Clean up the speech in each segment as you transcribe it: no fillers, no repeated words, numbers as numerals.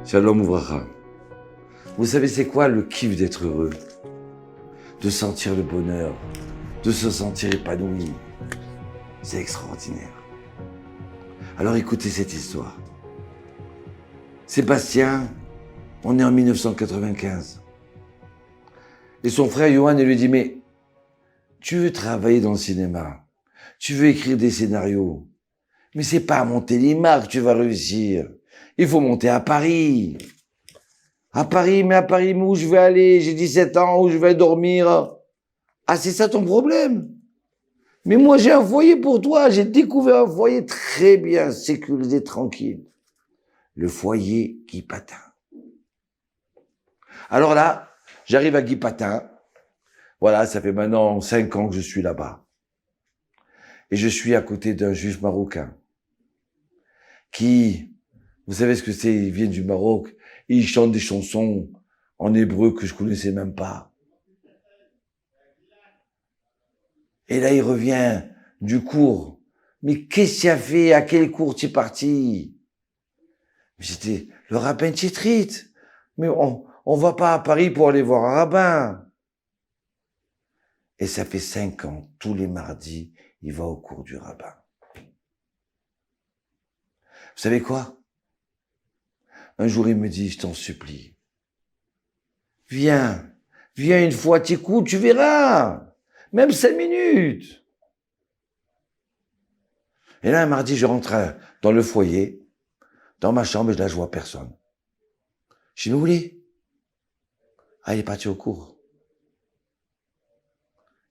Shalom Ouvracha. Vous savez c'est quoi le kiff d'être heureux? De sentir le bonheur, de se sentir épanoui. C'est extraordinaire. Alors écoutez cette histoire. Sébastien, on est en 1995. Et son frère Johan, il lui dit, mais tu veux travailler dans le cinéma, tu veux écrire des scénarios, mais c'est pas à Montélimar que tu vas réussir. Il faut monter à Paris. À Paris, mais où je vais aller? J'ai 17 ans, où je vais dormir? Ah, c'est ça ton problème? Mais moi, j'ai un foyer pour toi. J'ai découvert un foyer très bien sécurisé, tranquille. Le foyer Guy Patin. Alors là, j'arrive à Guy Patin. Voilà, ça fait maintenant 5 ans que je suis là-bas. Et je suis à côté d'un juif marocain qui, vous savez ce que c'est, il vient du Maroc, et il chante des chansons en hébreu que je connaissais même pas. Et là, il revient du cours. Mais qu'est-ce qu'il a fait? À quel cours tu es parti? J'étais le rabbin Tchitrit. Mais on va pas à Paris pour aller voir un rabbin. Et ça fait 5 ans, tous les mardis, il va au cours du rabbin. Vous savez quoi? Un jour, il me dit, je t'en supplie. Viens une fois, t'écoutes, tu verras. Même 5 minutes. Et là, un mardi, je rentre dans le foyer, dans ma chambre, et là, je vois personne. Je dis, mais où il est? Ah, il est parti au cours.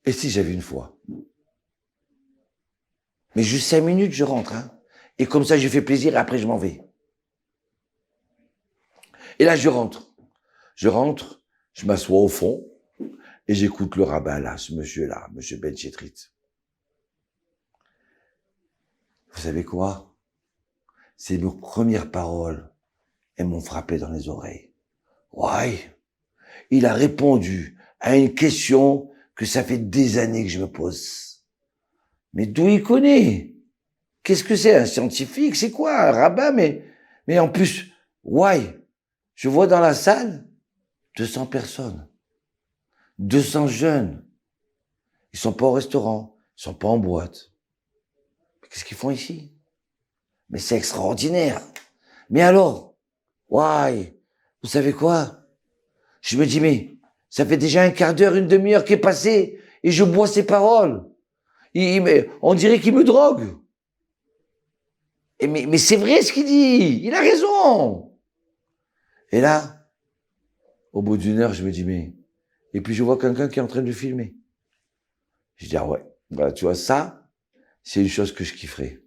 Et si j'avais une fois? Mais juste 5 minutes, je rentre, hein. Et comme ça, je fais plaisir, et après, je m'en vais. Et là, je rentre, je m'assois au fond, et j'écoute le rabbin là, ce monsieur-là, monsieur Ben Chetrit. Vous savez quoi? Ces premières paroles, elles m'ont frappé dans les oreilles. Ouais, il a répondu à une question que ça fait des années que je me pose. Mais d'où il connaît? Qu'est-ce que c'est, un scientifique? C'est quoi, un rabbin? Mais en plus, ouais, je vois dans la salle 200 personnes, 200 jeunes. Ils sont pas au restaurant, ils sont pas en boîte. Mais qu'est-ce qu'ils font ici? Mais c'est extraordinaire. Mais alors, ouais, vous savez quoi? Je me dis, mais ça fait déjà un quart d'heure, une demi-heure qui est passée, et je bois ses paroles. On dirait qu'il me drogue. Mais c'est vrai ce qu'il dit. Il a raison. Et là, au bout d'une heure, je me dis, mais... Et puis je vois quelqu'un qui est en train de filmer. Je dis, ah ouais, voilà, tu vois, ça, c'est une chose que je kifferais.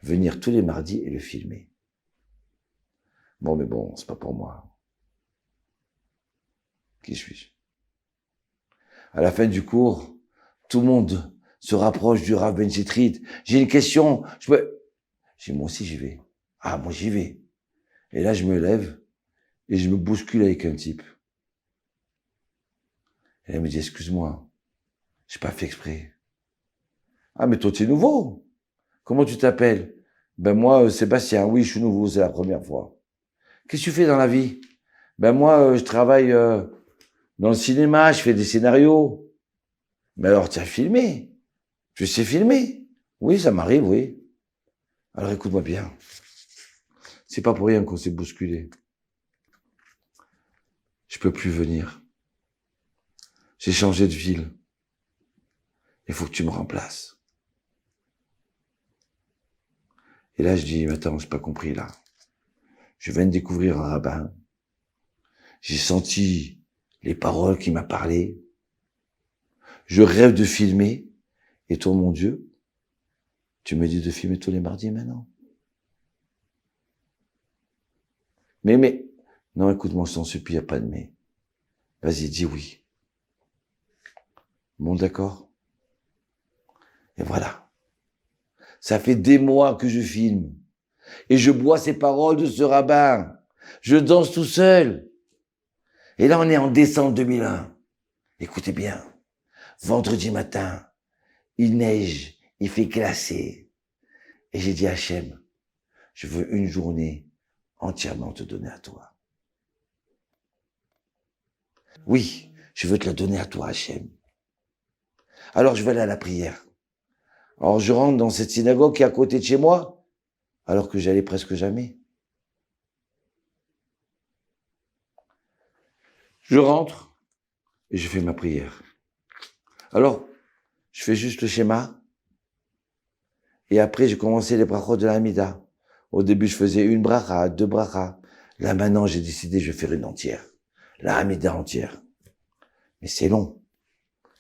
Venir tous les mardis et le filmer. Bon, mais bon, c'est pas pour moi. Qui suis-je? À la fin du cours, tout le monde se rapproche du Rav Ben Chetrit. J'ai une question. J'ai moi aussi j'y vais. Ah, moi j'y vais. Et là, je me lève et je me bouscule avec un type. Et elle me dit, excuse-moi, j'ai pas fait exprès. Ah, mais toi, tu es nouveau. Comment tu t'appelles? Ben moi, Sébastien, oui, je suis nouveau, c'est la première fois. Qu'est-ce que tu fais dans la vie? Ben moi, je travaille dans le cinéma, je fais des scénarios. Mais alors, tu as filmé? Je sais filmer? Oui, ça m'arrive, oui. Alors écoute-moi bien. C'est pas pour rien qu'on s'est bousculé. Je peux plus venir. J'ai changé de ville. Il faut que tu me remplaces. Et là, je dis, mais attends, j'ai pas compris, là. Je viens de découvrir un rabbin. J'ai senti les paroles qu'il m'a parlé. Je rêve de filmer. Et toi, mon Dieu, tu me dis de filmer tous les mardis maintenant. Mais, non, écoute-moi, je t'en supplie, il n'y a pas de mais. Vas-y, dis oui. Bon, d'accord. Et voilà. Ça fait des mois que je filme. Et je bois ces paroles de ce rabbin. Je danse tout seul. Et là, on est en décembre 2001. Écoutez bien. Vendredi matin, il neige, il fait glacer. Et j'ai dit à Hachem, je veux une journée entièrement te donner à toi. Oui, je veux te la donner à toi, Hachem. Alors je vais aller à la prière. Alors je rentre dans cette synagogue qui est à côté de chez moi, alors que j'allais presque jamais. Je rentre et je fais ma prière. Alors, je fais juste le schéma. Et après, j'ai commencé les brachot de la Hamida. Au début, je faisais une bracha, deux brachas. Là, maintenant, j'ai décidé, je vais faire une entière. La Hamida entière. Mais c'est long.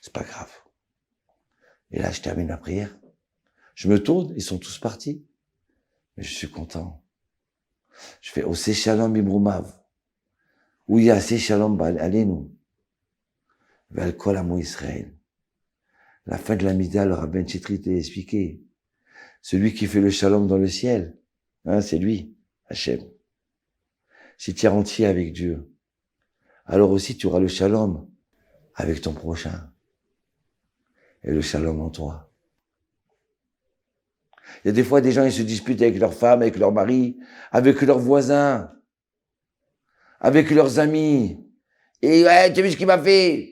C'est pas grave. Et là, je termine ma prière. Je me tourne, ils sont tous partis. Mais je suis content. Je fais Ose Shalom Ibrumav. Oui, Ase Shalom Alenu. Vel Kol Amo Israël. La fin de la Mida, le rabbin Chitrit l'a expliqué. Celui qui fait le shalom dans le ciel, hein, c'est lui, Hachem. Si tu es entier avec Dieu, alors aussi tu auras le shalom avec ton prochain. Et le shalom en toi. Il y a des fois des gens, ils se disputent avec leur femme, avec leur mari, avec leurs voisins, avec leurs amis. Et ouais, tu as vu ce qu'il m'a fait?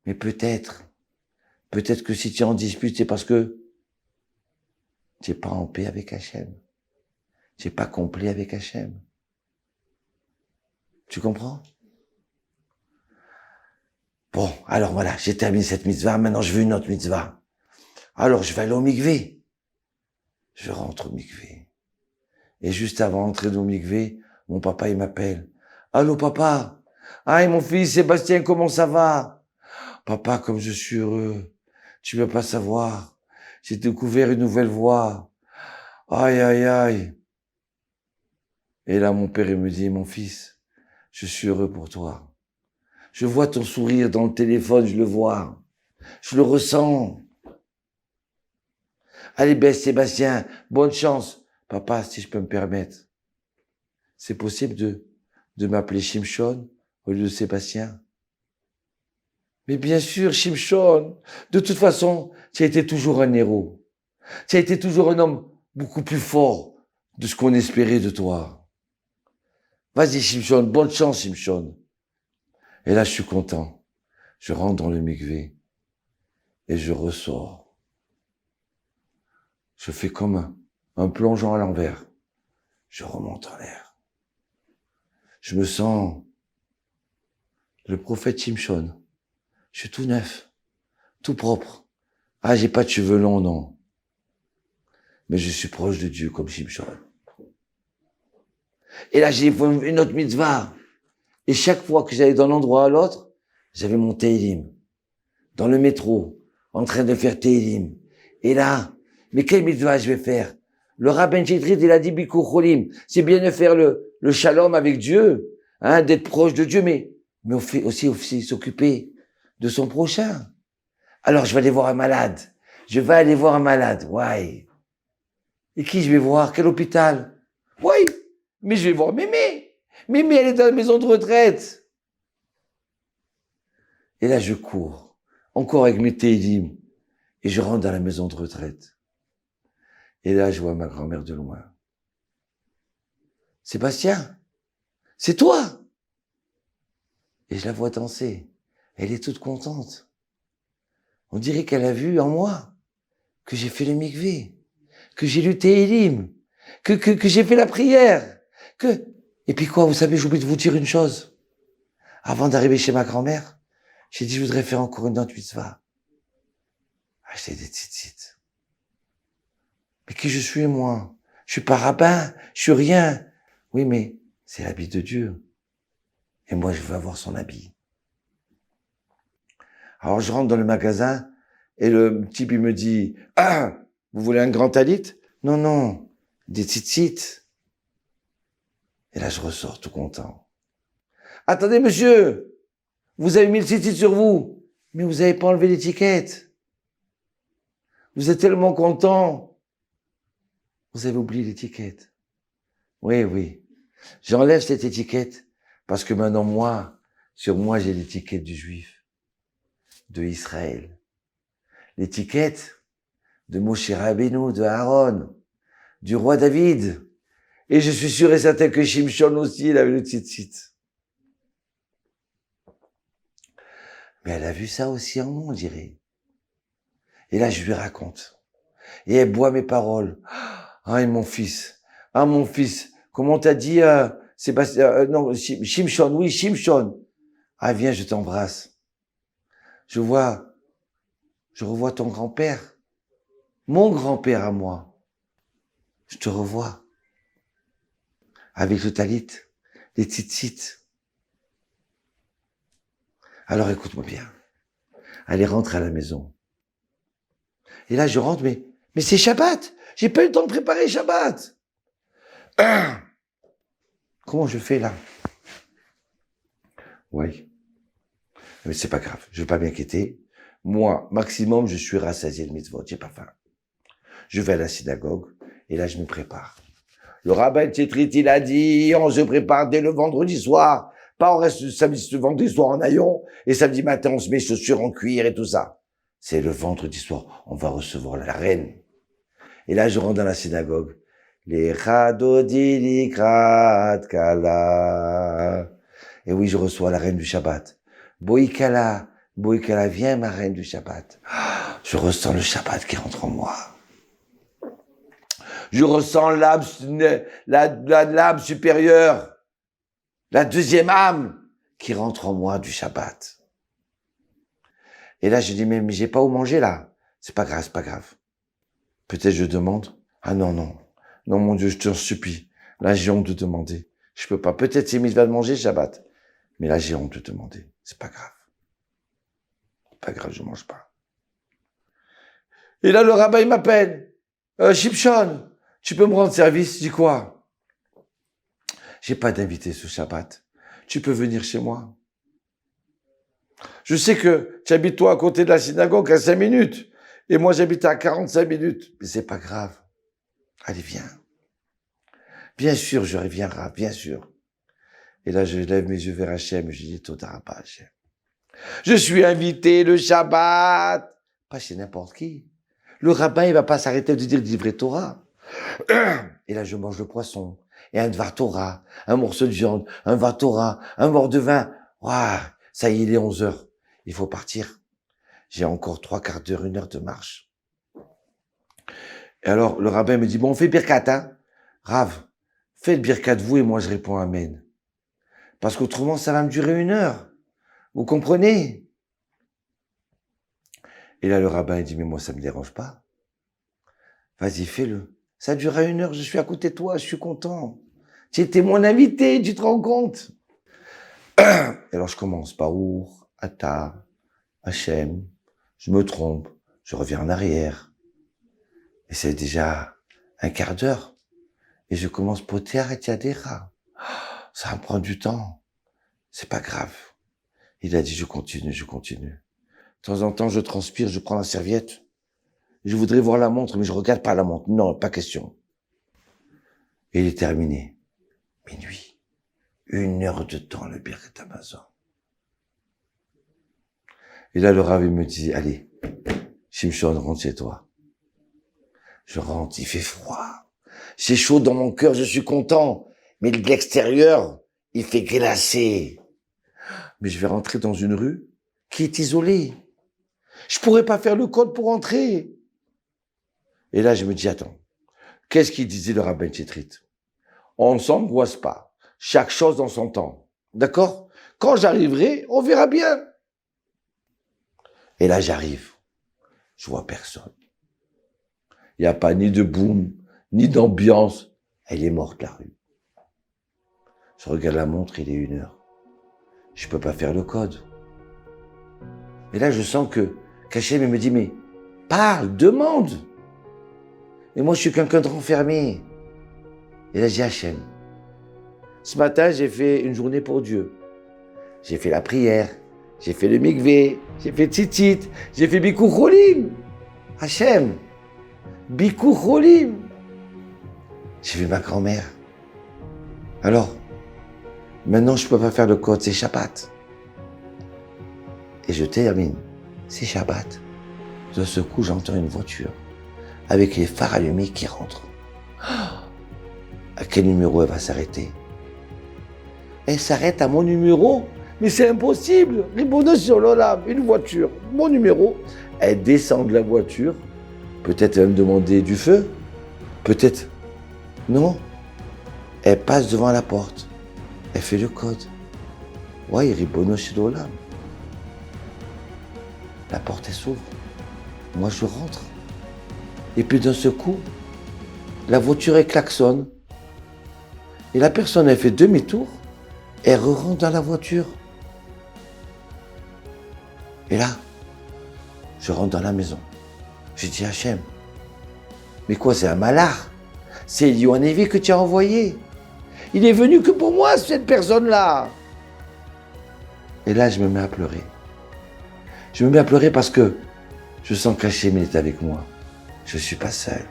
Mais peut-être que si tu es en dispute, c'est parce que tu n'es pas en paix avec Hachem. Tu n'es pas complet avec Hachem. Tu comprends? Bon, alors voilà, j'ai terminé cette mitzvah, maintenant je veux une autre mitzvah. Alors je vais aller au mikvé. Je rentre au mikvé. Et juste avant d'entrer dans le mikvé, mon papa il m'appelle. Allô papa? Ah, mon fils Sébastien, comment ça va? Papa, comme je suis heureux. Tu veux pas savoir. J'ai découvert une nouvelle voie. Aïe, aïe, aïe. Et là, mon père, il me dit, mon fils, je suis heureux pour toi. Je vois ton sourire dans le téléphone, je le vois. Je le ressens. Allez, ben, Sébastien, bonne chance. Papa, si je peux me permettre, c'est possible de m'appeler Shimshon au lieu de Sébastien? Mais bien sûr, Shimshon. De toute façon, tu as été toujours un héros. Tu as été toujours un homme beaucoup plus fort de ce qu'on espérait de toi. Vas-y, Shimshon, bonne chance, Shimshon. Et là, je suis content. Je rentre dans le mikvé et je ressors. Je fais comme un plongeon à l'envers. Je remonte en l'air. Je me sens le prophète Shimshon. Je suis tout neuf, tout propre. Ah, j'ai pas de cheveux longs, non. Mais je suis proche de Dieu comme Shimshon. Et là, j'ai une autre mitzvah. Et chaque fois que j'allais d'un endroit à l'autre, j'avais mon Teilim. Dans le métro, en train de faire Teilim. Et là, mais quelle mitzvah je vais faire? Le rabbin Chitrit, il a dit Bikur Cholim. C'est bien de faire le shalom avec Dieu, hein, d'être proche de Dieu, mais aussi s'occuper de son prochain. Alors, je vais aller voir un malade. Je vais aller voir un malade. Ouais. Et qui je vais voir? Quel hôpital? Ouais. Mais je vais voir Mémé. Mémé, elle est dans la maison de retraite. Et là, je cours. Encore avec mes télim. Et je rentre dans la maison de retraite. Et là, je vois ma grand-mère de loin. Sébastien, c'est toi! Et je la vois danser. Elle est toute contente. On dirait qu'elle a vu en moi que j'ai fait le mikvé, que j'ai lu Télim, que j'ai fait la prière, Et puis quoi, vous savez, j'ai oublié de vous dire une chose. Avant d'arriver chez ma grand-mère, j'ai dit, je voudrais faire encore une autre mitzvah. Acheter des tzitzit. Mais qui je suis, moi? Je suis pas rabbin, je suis rien. Oui, mais c'est l'habit de Dieu. Et moi, je veux avoir son habit. Alors, je rentre dans le magasin, et le type, il me dit, ah, vous voulez un grand talit? Non, non, des tzitzit. Et là, je ressors tout content. Attendez, monsieur, vous avez mis le tzitzit sur vous, mais vous n'avez pas enlevé l'étiquette. Vous êtes tellement content. Vous avez oublié l'étiquette. Oui, oui. J'enlève cette étiquette parce que maintenant, sur moi, j'ai l'étiquette du juif, de Israël. L'étiquette de Moshe Rabbeinu, de Aaron, du roi David. Et je suis sûr et certain que Shimshon aussi, il avait le tzitzit. Mais elle a vu ça aussi en moi, on dirait. Et là, je lui raconte. Et elle boit mes paroles. Ah, et mon fils. Ah, mon fils. Comment t'as dit, Sébastien, non, Shimshon, oui, Shimshon. Ah, viens, je t'embrasse. Je revois ton grand-père. Mon grand-père à moi. Je te revois. Avec le talit, les tzitzit. Alors écoute-moi bien. Allez, rentre à la maison. Et là, je rentre, mais c'est Shabbat. J'ai pas eu le temps de préparer Shabbat. Comment je fais là? Oui. Mais c'est pas grave. Je vais pas m'inquiéter. Moi, maximum, je suis rassasié de mitzvot. J'ai pas faim. Je vais à la synagogue. Et là, je me prépare. Le rabbin Tchétrit, il a dit, on se prépare dès le vendredi soir. Pas on reste samedi, vendredi soir en haillons. Et samedi matin, on se met chaussures en cuir et tout ça. C'est le vendredi soir. On va recevoir la reine. Et là, je rentre dans la synagogue. Les Chadodi likrat kala. Et oui, je reçois la reine du Shabbat. Boïkala, viens ma reine du Shabbat. Je ressens le Shabbat qui rentre en moi. Je ressens l'âme supérieure, la deuxième âme qui rentre en moi du Shabbat. Et là, je dis, mais j'ai pas où manger là. C'est pas grave. Peut-être je demande. Ah non, mon Dieu, je t'en supplie. Là, j'ai honte de demander. Je peux pas. Peut-être c'est mitzvah de manger Shabbat. Mais là, j'ai honte de demander. C'est pas grave. Pas grave, je mange pas. Et là, le rabbin, il m'appelle. Shimshon, tu peux me rendre service? Je dis quoi? J'ai pas d'invité ce Shabbat. Tu peux venir chez moi. Je sais que tu habites toi à côté de la synagogue à 5 minutes. Et moi, j'habite à 45 minutes. Mais c'est pas grave. Allez, viens. Bien sûr, je reviendrai, bien sûr. Et là, je lève mes yeux vers Hachem et je dis, Toda Rabba Hachem. Je suis invité le Shabbat. Pas chez n'importe qui. Le rabbin, il va pas s'arrêter de dire du vrai Torah. Et là, je mange le poisson. Et un Dvar Torah, un morceau de viande, un Dvar Torah, un verre de vin. Waouh, ça y est, il est 11 heures. Il faut partir. J'ai encore 3/4 d'heure, 1 heure de marche. Et alors, le rabbin me dit, bon, on fait Birkat, hein. Rav, faites Birkat vous et moi je réponds Amen. Parce qu'autrement, ça va me durer 1 heure. Vous comprenez? Et là, le rabbin, il dit, mais moi, ça me dérange pas. Vas-y, fais-le. Ça durera 1 heure, je suis à côté de toi, je suis content. Tu étais mon invité, tu te rends compte? Et alors, je commence. Baruch, Ata, Hachem. Je me trompe. Je reviens en arrière. Et c'est déjà 1/4 d'heure. Et je commence Poter et Yadera. Ça va me prendre du temps. C'est pas grave. Il a dit, je continue. De temps en temps, je transpire, je prends la serviette. Je voudrais voir la montre, mais je regarde pas la montre. Non, pas question. Et il est terminé. Minuit. 1 heure de temps, le Birkat Hamazon. Et là, le Rav, il me dit, allez, Shimshon, rentre chez toi. Je rentre, il fait froid. C'est chaud dans mon cœur, je suis content. Mais de l'extérieur, il fait glacer. Mais je vais rentrer dans une rue qui est isolée. Je pourrais pas faire le code pour entrer. Et là, je me dis, attends, qu'est-ce qu'il disait le rabbin Tchétrit? On ne s'angoisse pas. Chaque chose dans son temps. D'accord? Quand j'arriverai, on verra bien. Et là, j'arrive. Je vois personne. Il n'y a pas ni de boum, ni d'ambiance. Elle est morte, la rue. Je regarde la montre, il est 1 heure. Je peux pas faire le code. Et là, je sens que Hachem, il me dit, mais parle, demande. Et moi, je suis quelqu'un de renfermé. Et là, j'ai Hachem. Ce matin, j'ai fait une journée pour Dieu. J'ai fait la prière. J'ai fait le mikvé. J'ai fait tzitzit. J'ai fait Bikur Cholim. Hachem. Bikur Cholim. J'ai vu ma grand-mère. Alors, maintenant, je peux pas faire le code, c'est Shabbat. Et je termine. C'est Shabbat. De ce coup, j'entends une voiture avec les phares allumés qui rentrent. à quel numéro elle va s'arrêter? Elle s'arrête à mon numéro? Mais c'est impossible. Ribono sur l'Olam, une voiture, mon numéro. Elle descend de la voiture. Peut-être elle va me demander du feu. Peut-être. Non. Elle passe devant la porte. Elle fait le code. Ouais, Ribono sur l'Olam. La porte elle s'ouvre. Moi je rentre. Et puis d'un seul coup, la voiture elle klaxonne. Et la personne elle fait demi-tour. Elle rentre dans la voiture. Et là, je rentre dans la maison. Je dis à Hachem, mais quoi, c'est un malard? C'est Yohanevi que tu as envoyé. Il est venu que pour moi, cette personne-là. Et là, je me mets à pleurer. Je me mets à pleurer parce que je sens qu'Hachem est avec moi. Je ne suis pas seul.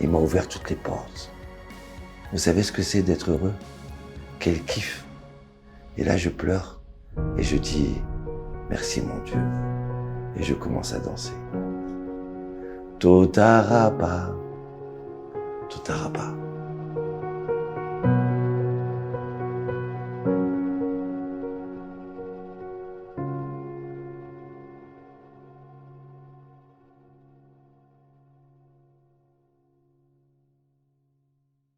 Il m'a ouvert toutes les portes. Vous savez ce que c'est d'être heureux? Quel kiff! Et là, je pleure et je dis merci mon Dieu. Et je commence à danser. Toda Rabba, Toda Rabba.